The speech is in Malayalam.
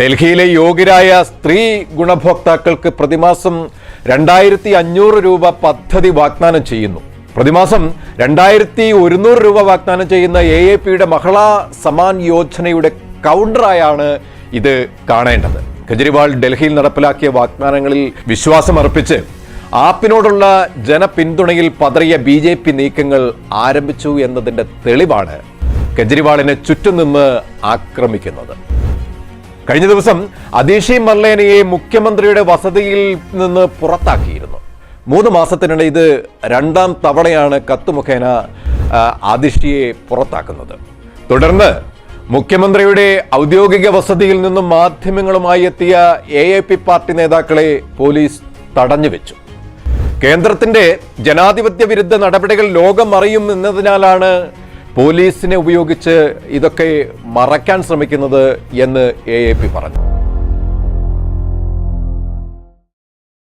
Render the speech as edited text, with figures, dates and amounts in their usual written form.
ഡൽഹിയിലെ യോഗ്യരായ സ്ത്രീ ഗുണഭോക്താക്കൾക്ക് പ്രതിമാസം 2500 രൂപ പദ്ധതി വാഗ്ദാനം ചെയ്യുന്നു. പ്രതിമാസം 2100 രൂപ വാഗ്ദാനം ചെയ്യുന്ന AAPയുടെ മഹിളാ സമാൻ യോജനയുടെ കൗണ്ടറായാണ് ഇത് കാണേണ്ടത്. കെജ്രിവാൾ ഡൽഹിയിൽ നടപ്പിലാക്കിയ വാഗ്ദാനങ്ങളിൽ വിശ്വാസമർപ്പിച്ച് ആപ്പിനോടുള്ള ജനപിന്തുണയിൽ പതറിയ BJP നീക്കങ്ങൾ ആരംഭിച്ചു എന്നതിന്റെ തെളിവാണ് കെജ്രിവാളിനെ ചുറ്റും നിന്ന് ആക്രമിക്കുന്നത്. കഴിഞ്ഞ ദിവസം അതിഷി മർലേനയെ മുഖ്യമന്ത്രിയുടെ വസതിയിൽ നിന്ന് പുറത്താക്കിയിരുന്നു. 3 മാസത്തിനിടെ ഇത് 2ാം തവണയാണ് കത്ത് മുഖേന അതിഷിയെ പുറത്താക്കുന്നത്. തുടർന്ന് മുഖ്യമന്ത്രിയുടെ ഔദ്യോഗിക വസതിയിൽ നിന്നും മാധ്യമങ്ങളുമായി എത്തിയ AAP പാർട്ടി നേതാക്കളെ പോലീസ് തടഞ്ഞുവെച്ചു. കേന്ദ്രത്തിന്റെ ജനാധിപത്യ വിരുദ്ധ നടപടികൾ ലോകം അറിയും എന്നതിനാലാണ് പോലീസിനെ ഉപയോഗിച്ച് ഇതൊക്കെ മറയ്ക്കാൻ ശ്രമിക്കുന്നത് എന്ന് AAP പറഞ്ഞു.